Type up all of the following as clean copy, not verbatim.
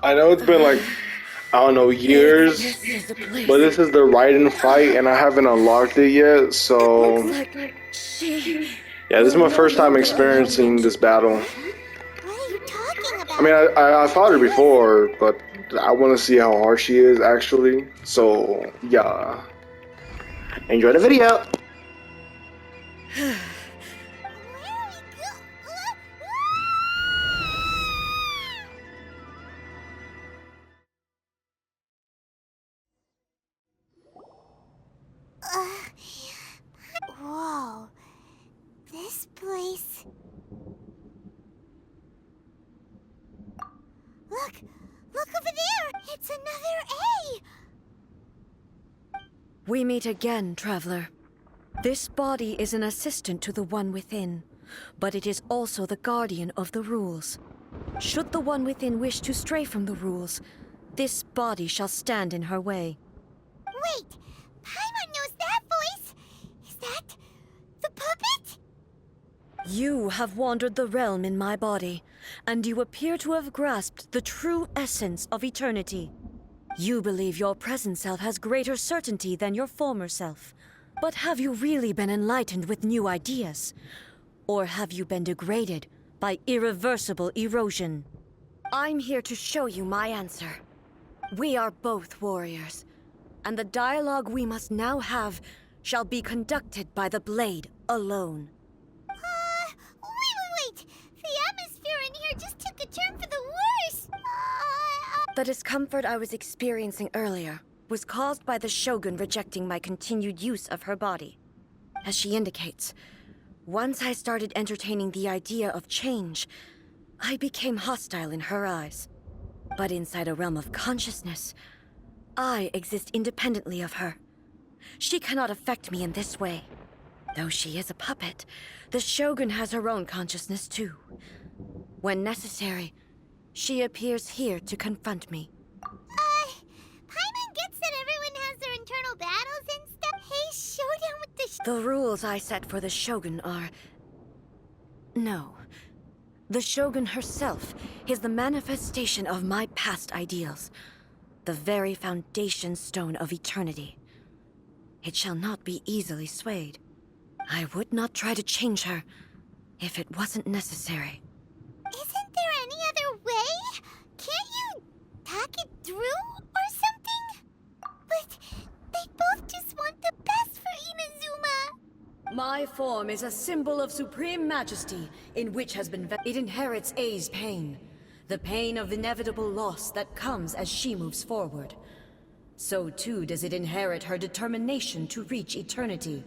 I know it's been like, I don't know, years, This is the place. but this is the Raiden fight, and I haven't unlocked it yet, so... Looks like she... Yeah, this is my will first no time longer experiencing allow me this battle. What are you talking about? I mean, I fought her before, but I want to see how hard she is, actually. So, yeah. Enjoy the video! Where are we Whoa. This place... Look! Look over there! It's another A! We meet again, traveler. This body is an assistant to the One Within, but it is also the guardian of the rules. Should the One Within wish to stray from the rules, this body shall stand in her way. Wait! Paimon knows that voice! Is that... the puppet? You have wandered the realm in my body, and you appear to have grasped the true essence of eternity. You believe your present self has greater certainty than your former self. But have you really been enlightened with new ideas? Or have you been degraded by irreversible erosion? I'm here to show you my answer. We are both warriors, and the dialogue we must now have shall be conducted by the blade alone. Wait! The atmosphere in here just took a turn for the worse! The discomfort I was experiencing earlier was caused by the Shogun rejecting my continued use of her body. As she indicates, once I started entertaining the idea of change, I became hostile in her eyes. But inside a realm of consciousness, I exist independently of her. She cannot affect me in this way. Though she is a puppet, the Shogun has her own consciousness too. When necessary, she appears here to confront me. Paimon gets that everyone has their internal battles and stuff. Hey, showdown with the The rules I set for the Shogun are... No. The Shogun herself is the manifestation of my past ideals. The very foundation stone of eternity. It shall not be easily swayed. I would not try to change her if it wasn't necessary. Isn't there any other way? Can't you talk it through or something? But they both just want the best for Inazuma. My form is a symbol of supreme majesty in which has been... It inherits A's pain. The pain of inevitable loss that comes as she moves forward. So too does it inherit her determination to reach eternity.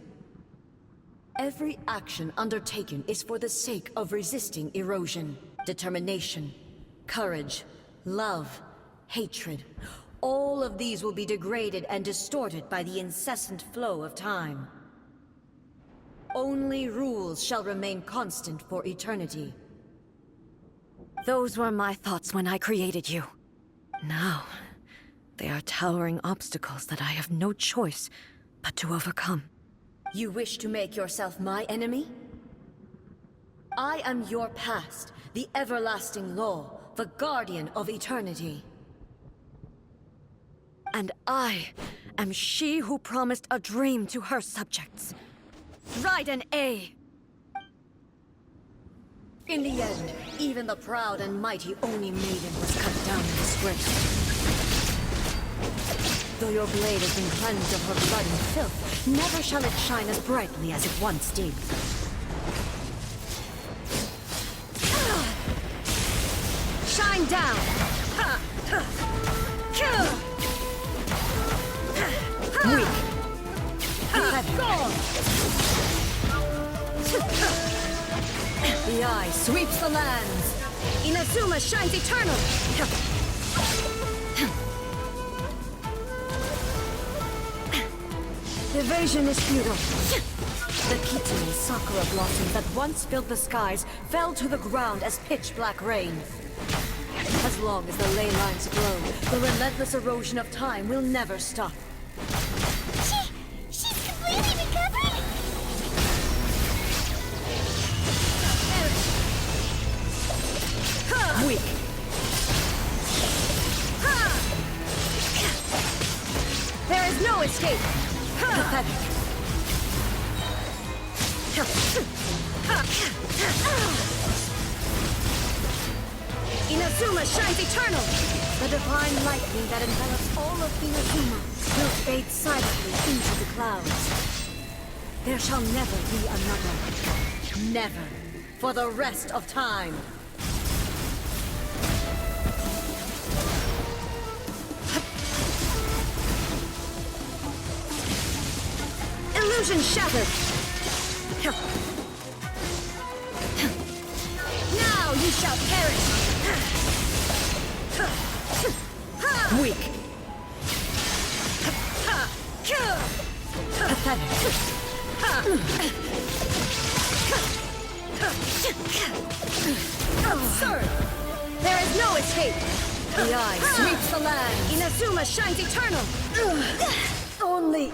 Every action undertaken is for the sake of resisting erosion. Determination, courage, love, hatred. All of these will be degraded and distorted by the incessant flow of time. Only rules shall remain constant for eternity. Those were my thoughts when I created you. Now, they are towering obstacles that I have no choice but to overcome. You wish to make yourself my enemy? I am your past, the everlasting law, the guardian of eternity. And I am she who promised a dream to her subjects. Raiden A. In the end, even the proud and mighty Oni Maiden was cut down in disgrace. Though your blade has been cleansed of her blood and filth, never shall it shine as brightly as it once did. Shine down! Weak. The eye sweeps the lands. Inazuma shines eternal. Evasion is futile. The Kitsune Sakura blossoms that once filled the skies fell to the ground as pitch-black rain. As long as the ley lines glow, the relentless erosion of time will never stop. She's completely recovered? Weak. escape! Pathetic. Inazuma shines eternal! The divine lightning that envelops all of Inazuma will fade silently into the clouds. There shall never be another. Never. For the rest of time. Illusion shattered! Now you shall perish! Weak. Pathetic. Absurd! There is no escape! The eye sweeps the land! Inazuma shines eternal! Only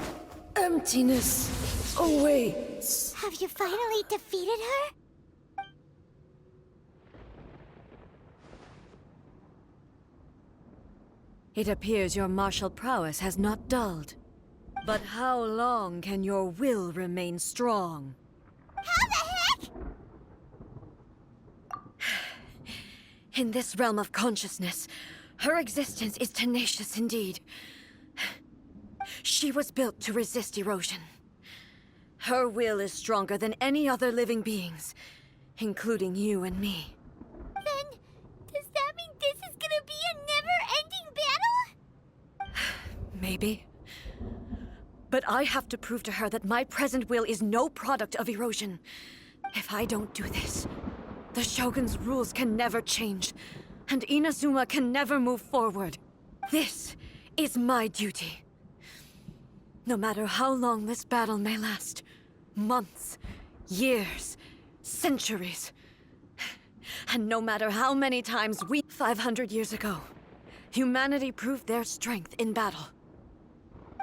emptiness awaits. Have you finally defeated her? It appears your martial prowess has not dulled. But how long can your will remain strong? How the heck? In this realm of consciousness, her existence is tenacious indeed. She was built to resist erosion. Her will is stronger than any other living being's, including you and me. Then, does that mean this is gonna be a never-ending battle? Maybe. But I have to prove to her that my present will is no product of erosion. If I don't do this, the Shogun's rules can never change, and Inazuma can never move forward. This is my duty. No matter how long this battle may last, months, years, centuries, and no matter how many times 500 years ago, humanity proved their strength in battle.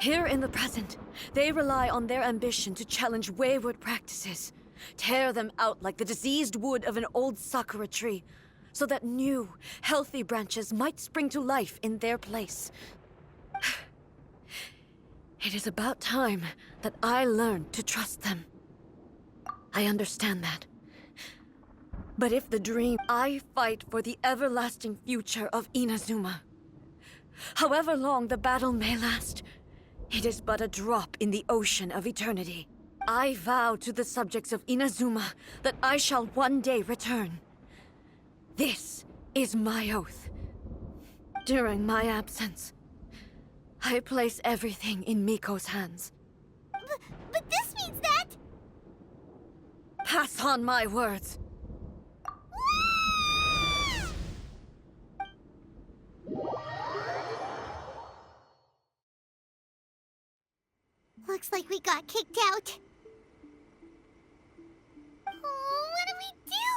Here in the present, they rely on their ambition to challenge wayward practices, tear them out like the diseased wood of an old sakura tree, so that new, healthy branches might spring to life in their place. It is about time that I learned to trust them. I understand that. But if the dream, I fight for the everlasting future of Inazuma. However long the battle may last, it is but a drop in the ocean of eternity. I vow to the subjects of Inazuma that I shall one day return. This is my oath. During my absence, I place everything in Miko's hands. But this means that... Pass on my words. Looks like we got kicked out. Oh, what do we do?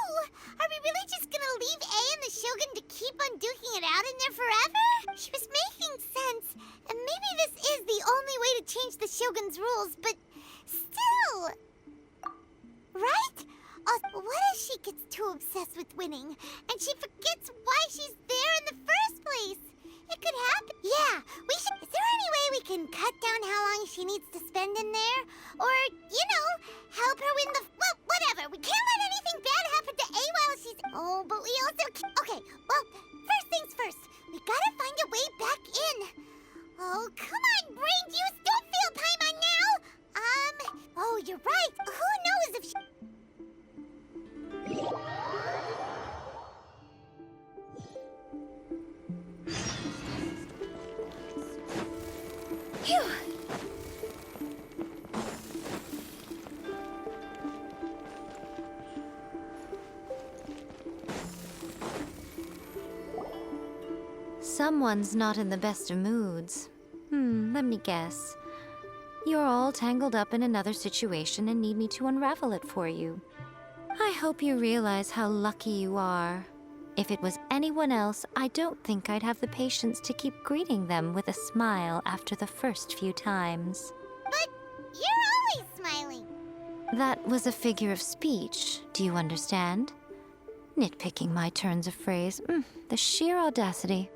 Are we really just gonna leave A and the Shogun to keep on duking it out in there forever? She was making sense, and maybe this is the only way to change the Shogun's rules, but still... Right? What if she gets too obsessed with winning, and she forgets why she's there in the first place? It could happen. Yeah, we should... Is there any way we can cut down how long she needs to spend in there? Or, you know, help her win the... Well, whatever. We can't let anything bad happen to A while she's... Oh, but we also... Okay, well, first things first. We gotta find a way back in. Oh, come on, brain juice. Don't feel Paimon now. Oh, you're right. Who knows if she... Phew. Someone's not in the best of moods. Let me guess. You're all tangled up in another situation and need me to unravel it for you. I hope you realize how lucky you are. If it was anyone else, I don't think I'd have the patience to keep greeting them with a smile after the first few times. But you're always smiling. That was a figure of speech, do you understand? Nitpicking my turns of phrase. The sheer audacity.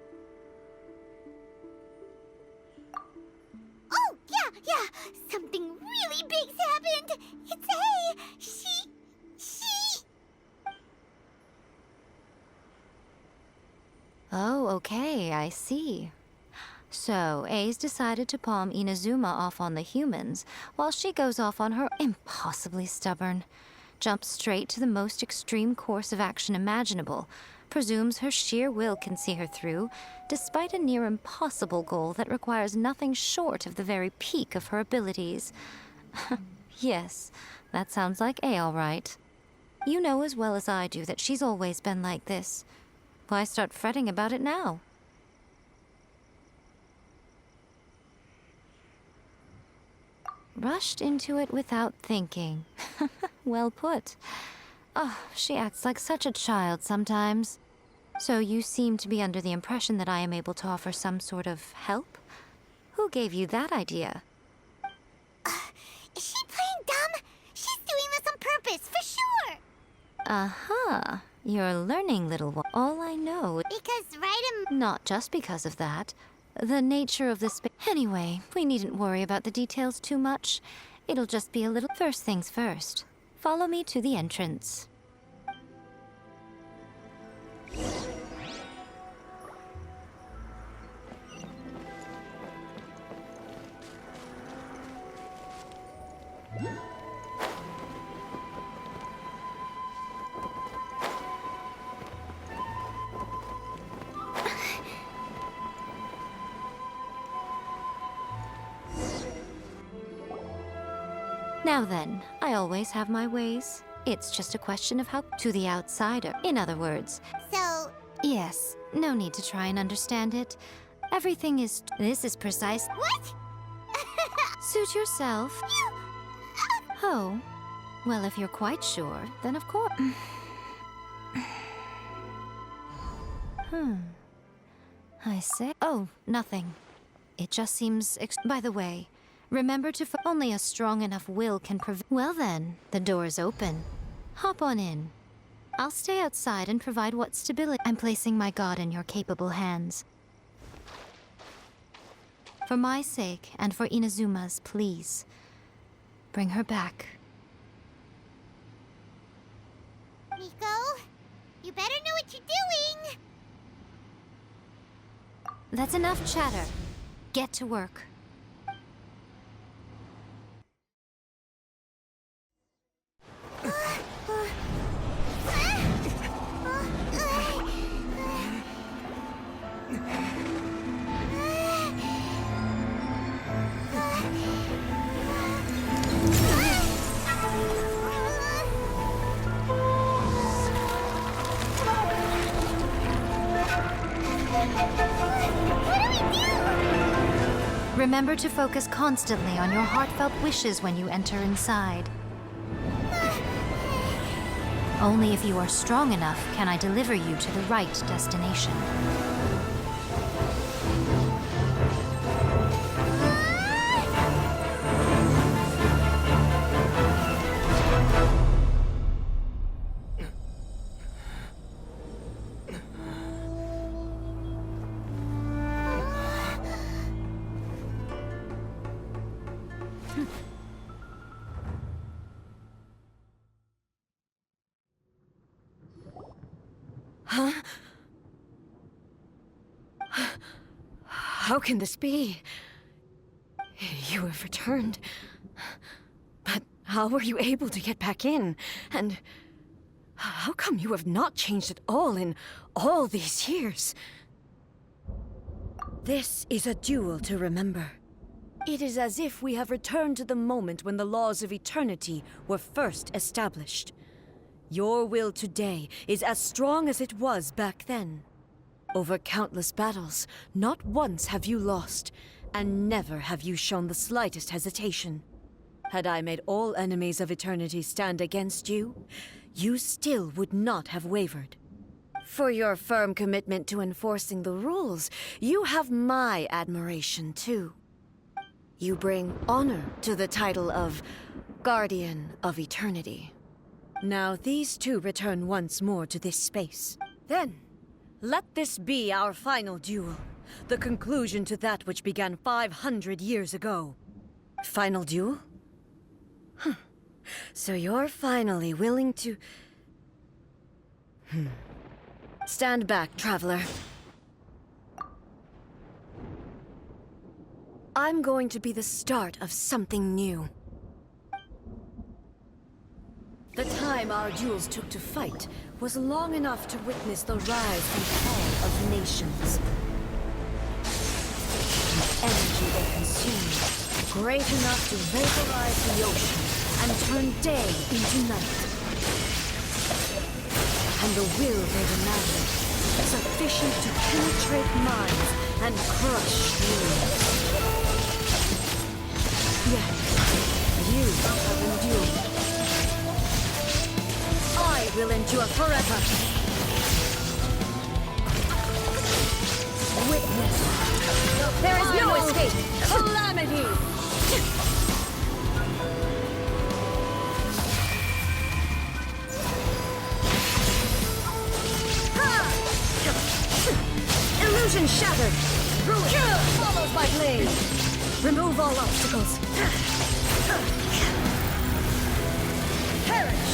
Oh, yeah, Oh, okay, I see. So, A's decided to palm Inazuma off on the humans, while she goes off on her impossibly stubborn. Jumps straight to the most extreme course of action imaginable, presumes her sheer will can see her through, despite a near impossible goal that requires nothing short of the very peak of her abilities. Yes, that sounds like A all right. You know as well as I do that she's always been like this. Why start fretting about it now? Rushed into it without thinking. Well put. Oh, she acts like such a child sometimes. So you seem to be under the impression that I am able to offer some sort of help? Who gave you that idea? Is she playing dumb? She's doing this on purpose, for sure! Uh-huh. You're learning, little one. All I know... Because right Not just because of that. The nature of the space... Anyway, we needn't worry about the details too much. It'll just be a little... First things first. Follow me to the entrance. Now then, I always have my ways. It's just a question of how to the outsider. In other words, So, yes, no need to try and understand it. Everything is... This is precise. what? Suit yourself. Oh, well, if you're quite sure, then of course. I say... Oh, nothing. It just seems... By the way, remember to... Only a strong enough will can prevent... Well then, the door's open. Hop on in. I'll stay outside and provide what stability... I'm placing my god in your capable hands. For my sake, and for Inazuma's, please. Bring her back. Miko, you better know what you're doing! That's enough chatter. Get to work. Remember to focus constantly on your heartfelt wishes when you enter inside. Only if you are strong enough can I deliver you to the right destination. Huh? How can this be? You have returned. But how were you able to get back in? And how come you have not changed at all in all these years? This is a duel to remember. It is as if we have returned to the moment when the laws of eternity were first established. Your will today is as strong as it was back then. Over countless battles, not once have you lost, and never have you shown the slightest hesitation. Had I made all enemies of eternity stand against you, you still would not have wavered. For your firm commitment to enforcing the rules, you have my admiration too. You bring honor to the title of Guardian of Eternity. Now these two return once more to this space. Then, let this be our final duel. The conclusion to that which began 500 years ago. Final duel? Huh. So you're finally willing to... Stand back, traveler. I'm going to be the start of something new. The time our duels took to fight was long enough to witness the rise and fall of nations. The energy they consumed, great enough to vaporize the ocean and turn day into night. And the will they demanded, sufficient to penetrate minds and crush dreams. Yet, you have endured. I will endure forever. Witness. There is no escape. Calamity. Illusion shattered. Ruin followed by blade. Remove all obstacles. Perish.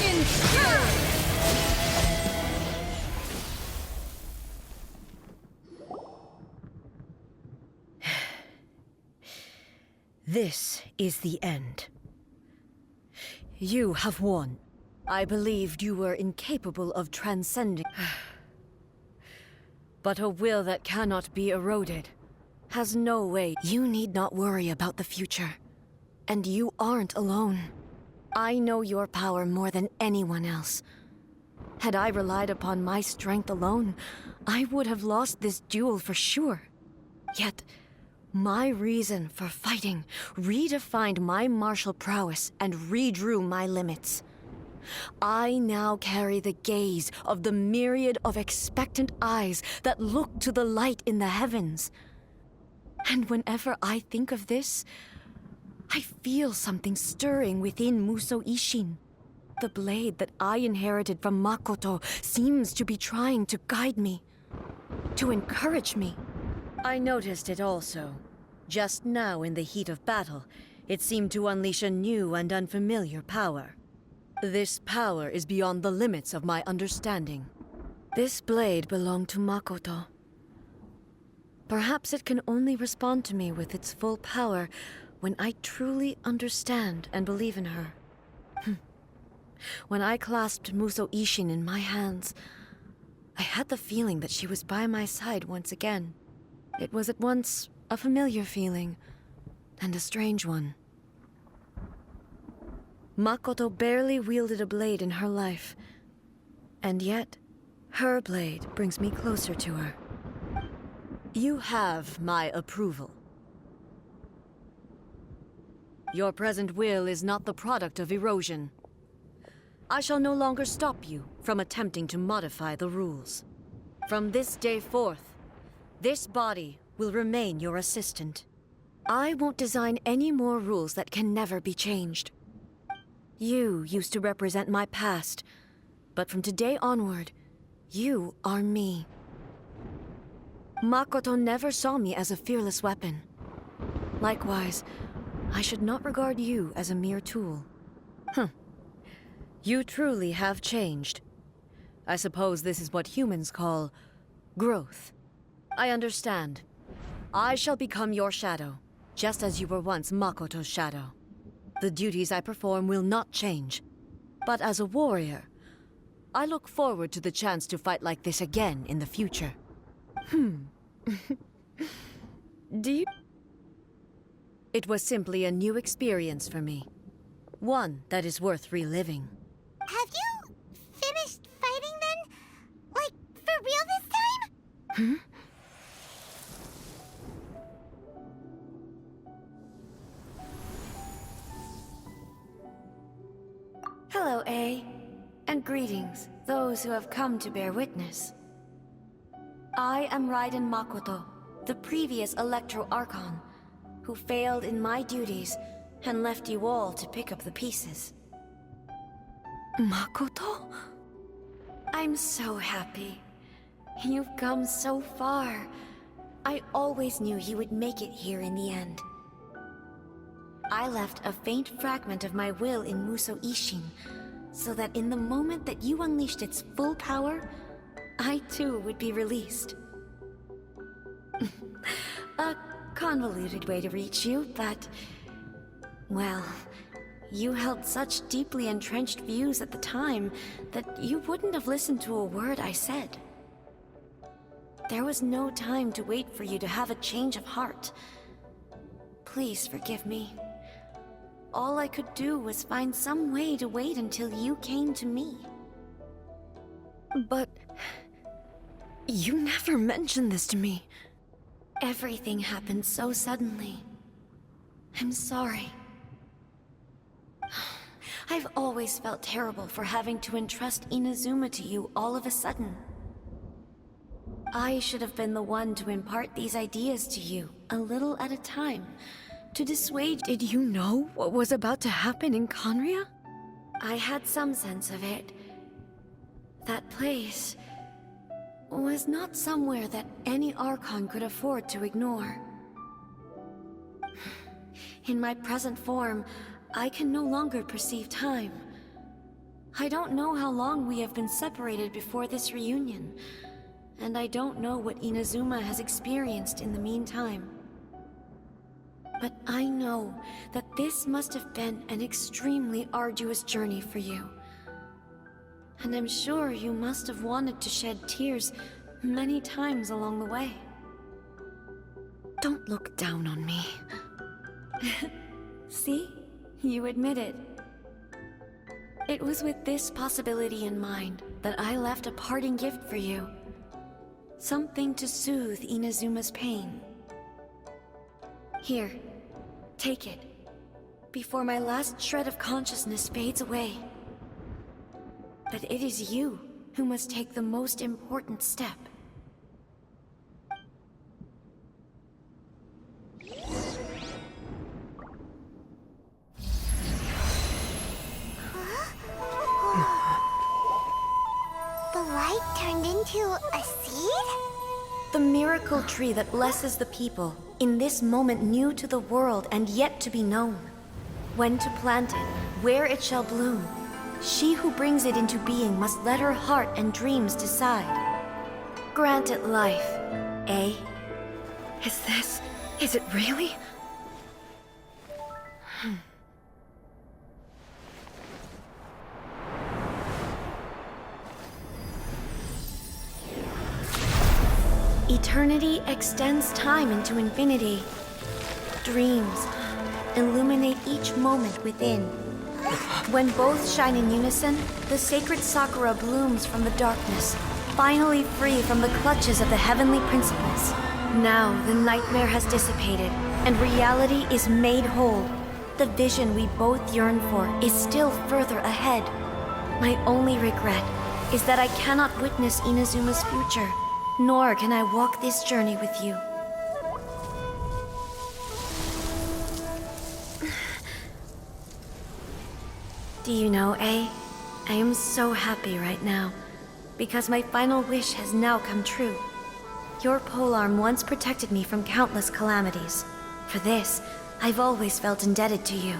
Endure! This is the end. You have won. I believed you were incapable of transcending. But a will that cannot be eroded has no way. You need not worry about the future. And you aren't alone. I know your power more than anyone else. Had I relied upon my strength alone, I would have lost this duel for sure. Yet, my reason for fighting redefined my martial prowess and redrew my limits. I now carry the gaze of the myriad of expectant eyes that look to the light in the heavens. And whenever I think of this, I feel something stirring within Musou Ishin. The blade that I inherited from Makoto seems to be trying to guide me, to encourage me. I noticed it also. Just now in the heat of battle, it seemed to unleash a new and unfamiliar power. This power is beyond the limits of my understanding. This blade belonged to Makoto. Perhaps it can only respond to me with its full power when I truly understand and believe in her. When I clasped Musou Ishin in my hands, I had the feeling that she was by my side once again. It was at once a familiar feeling and a strange one. Makoto barely wielded a blade in her life, and yet her blade brings me closer to her. You have my approval. Your present will is not the product of erosion. I shall no longer stop you from attempting to modify the rules. From this day forth, this body will remain your assistant. I won't design any more rules that can never be changed. You used to represent my past, but from today onward, you are me. Makoto never saw me as a fearless weapon. Likewise, I should not regard you as a mere tool. You truly have changed. I suppose this is what humans call growth. I understand. I shall become your shadow, just as you were once Makoto's shadow. The duties I perform will not change. But as a warrior, I look forward to the chance to fight like this again in the future. Do you... It was simply a new experience for me. One that is worth reliving. Have you finished fighting then? Like, for real this time? Hello, A. And greetings, those who have come to bear witness. I am Raiden Makoto, the previous Electro Archon, who failed in my duties and left you all to pick up the pieces. Makoto? I'm so happy. You've come so far. I always knew you would make it here in the end. I left a faint fragment of my will in Musou Ishin, so that in the moment that you unleashed its full power, I too would be released. A convoluted way to reach you, but... well, you held such deeply entrenched views at the time that you wouldn't have listened to a word I said. There was no time to wait for you to have a change of heart. Please forgive me. All I could do was find some way to wait until you came to me. But... you never mentioned this to me. Everything happened so suddenly. I'm sorry. I've always felt terrible for having to entrust Inazuma to you all of a sudden. I should have been the one to impart these ideas to you, a little at a time, to dissuade... Did you know what was about to happen in Conria? I had some sense of it. That place was not somewhere that any Archon could afford to ignore. In my present form, I can no longer perceive time. I don't know how long we have been separated before this reunion, and I don't know what Inazuma has experienced in the meantime. But I know that this must have been an extremely arduous journey for you. And I'm sure you must have wanted to shed tears many times along the way. Don't look down on me. See? You admit it. It was with this possibility in mind that I left a parting gift for you. Something to soothe Inazuma's pain. Here, take it, before my last shred of consciousness fades away. But it is you who must take the most important step. The light turned into a seed? The miracle tree that blesses the people, in this moment new to the world and yet to be known. When to plant it, where it shall bloom. She who brings it into being must let her heart and dreams decide. Grant it life, eh? Is it really? Eternity extends time into infinity. Dreams illuminate each moment within. When both shine in unison, the sacred Sakura blooms from the darkness, finally free from the clutches of the heavenly principles. Now the nightmare has dissipated, and reality is made whole. The vision we both yearn for is still further ahead. My only regret is that I cannot witness Inazuma's future, nor can I walk this journey with you. Do you know, I am so happy right now, because my final wish has now come true. Your polearm once protected me from countless calamities. For this, I've always felt indebted to you.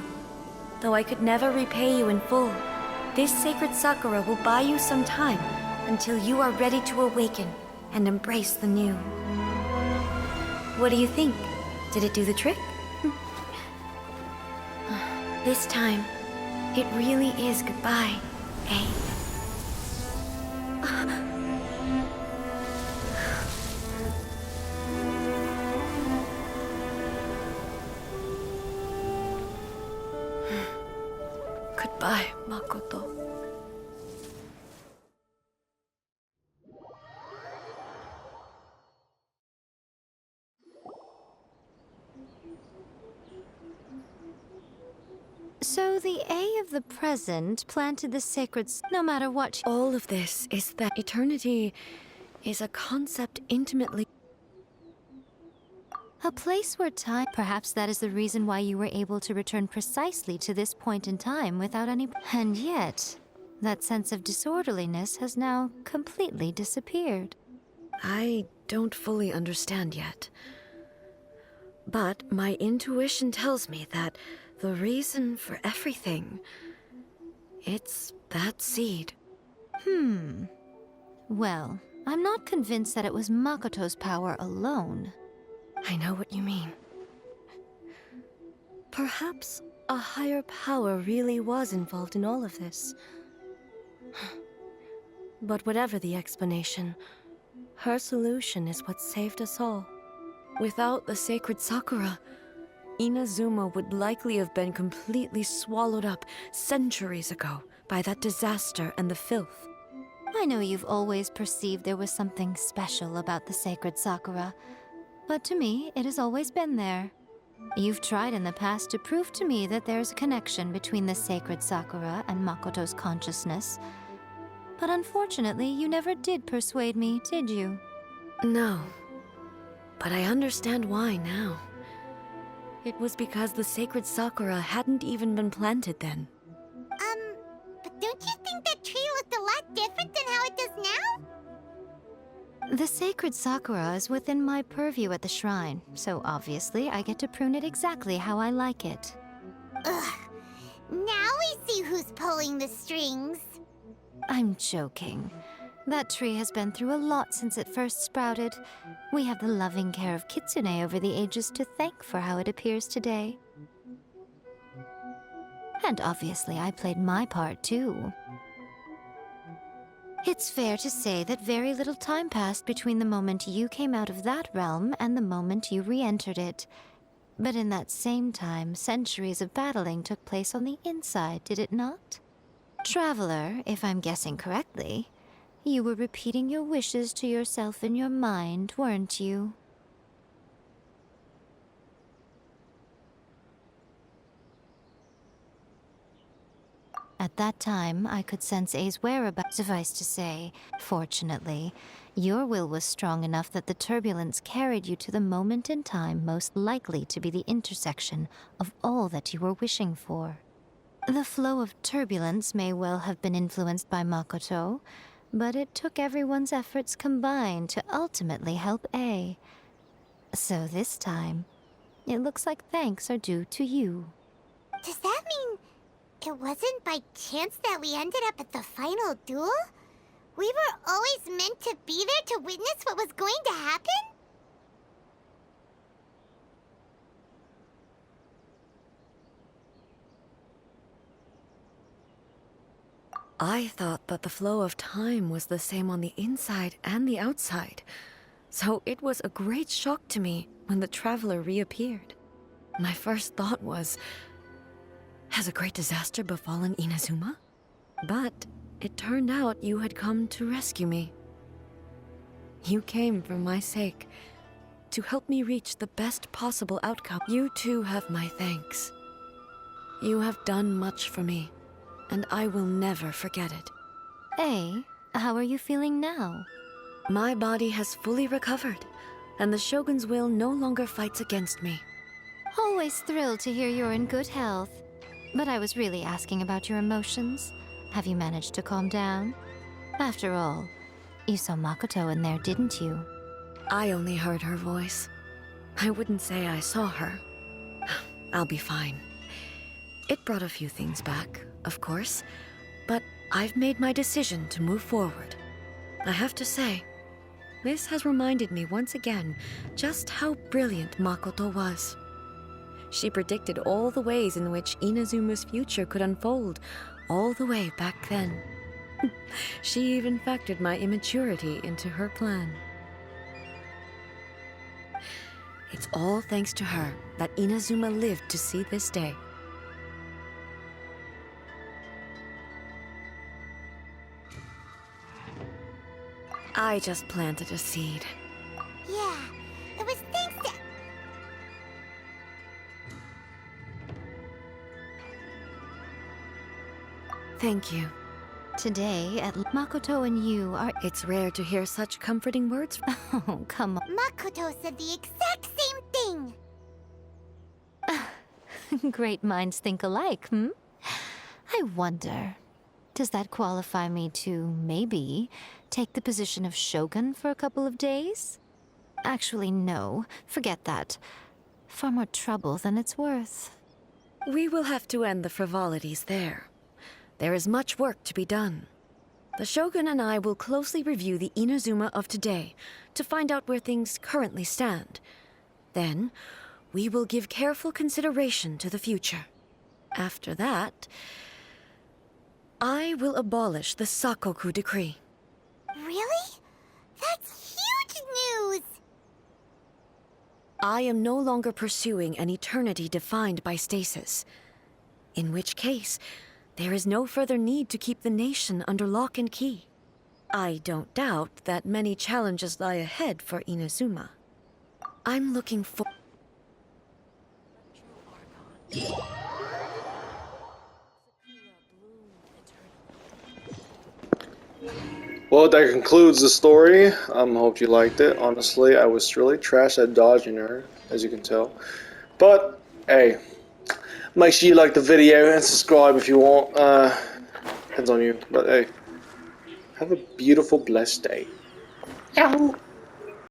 Though I could never repay you in full, this sacred Sakura will buy you some time until you are ready to awaken and embrace the new. What do you think? Did it do the trick? This time, it really is goodbye, eh? Goodbye, Makoto. So the A of the present planted the sacred no matter what. All of this is that eternity is a concept intimately... A place where time... Perhaps that is the reason why you were able to return precisely to this point in time without any... And yet, that sense of disorderliness has now completely disappeared. I don't fully understand yet. But my intuition tells me that the reason for everything... it's that seed. Well, I'm not convinced that it was Makoto's power alone. I know what you mean. Perhaps a higher power really was involved in all of this. But whatever the explanation, her solution is what saved us all. Without the sacred Sakura, Inazuma would likely have been completely swallowed up centuries ago by that disaster and the filth. I know you've always perceived there was something special about the sacred Sakura, but to me, it has always been there. You've tried in the past to prove to me that there's a connection between the sacred Sakura and Makoto's consciousness, but unfortunately, you never did persuade me, did you? No, but I understand why now. It was because the sacred Sakura hadn't even been planted then. But don't you think that tree looked a lot different than how it does now? The sacred Sakura is within my purview at the shrine, so obviously I get to prune it exactly how I like it. Ugh. Now we see who's pulling the strings. I'm joking. That tree has been through a lot since it first sprouted. We have the loving care of Kitsune over the ages to thank for how it appears today. And obviously I played my part too. It's fair to say that very little time passed between the moment you came out of that realm and the moment you re-entered it. But in that same time, centuries of battling took place on the inside, did it not? Traveler, if I'm guessing correctly, you were repeating your wishes to yourself in your mind, weren't you? At that time, I could sense A's whereabouts. Suffice to say, fortunately, your will was strong enough that the turbulence carried you to the moment in time most likely to be the intersection of all that you were wishing for. The flow of turbulence may well have been influenced by Makoto, but it took everyone's efforts combined to ultimately help A. So this time, it looks like thanks are due to you. Does that mean it wasn't by chance that we ended up at the final duel? We were always meant to be there to witness what was going to happen? I thought that the flow of time was the same on the inside and the outside, so it was a great shock to me when the traveler reappeared. My first thought was, has a great disaster befallen Inazuma? But it turned out you had come to rescue me. You came for my sake, to help me reach the best possible outcome. You too have my thanks. You have done much for me, and I will never forget it. A, how are you feeling now? My body has fully recovered, and the Shogun's will no longer fights against me. Always thrilled to hear you're in good health. But I was really asking about your emotions. Have you managed to calm down? After all, you saw Makoto in there, didn't you? I only heard her voice. I wouldn't say I saw her. I'll be fine. It brought a few things back, of course, but I've made my decision to move forward. I have to say, this has reminded me once again just how brilliant Makoto was. She predicted all the ways in which Inazuma's future could unfold, all the way back then. She even factored my immaturity into her plan. It's all thanks to her that Inazuma lived to see this day. I just planted a seed. Yeah, it was thanks to... Thank you. Today, at Makoto and you are... It's rare to hear such comforting words. Oh, come Makoto said the exact same thing! Great minds think alike, hmm? I wonder, does that qualify me to, maybe, take the position of Shogun for a couple of days? Actually, no. Forget that. Far more trouble than it's worth. We will have to end the frivolities there. There is much work to be done. The Shogun and I will closely review the Inazuma of today to find out where things currently stand. Then, we will give careful consideration to the future. After that, I will abolish the Sakoku Decree. Really? That's huge news! I am no longer pursuing an eternity defined by stasis. In which case, there is no further need to keep the nation under lock and key. I don't doubt that many challenges lie ahead for Inazuma. I'm looking for... Well, that concludes the story. Hope you liked it. Honestly, I was really trash at dodging her, as you can tell. But, hey, make sure you like the video and subscribe if you want. Depends on you. But, hey, have a beautiful, blessed day. Ciao.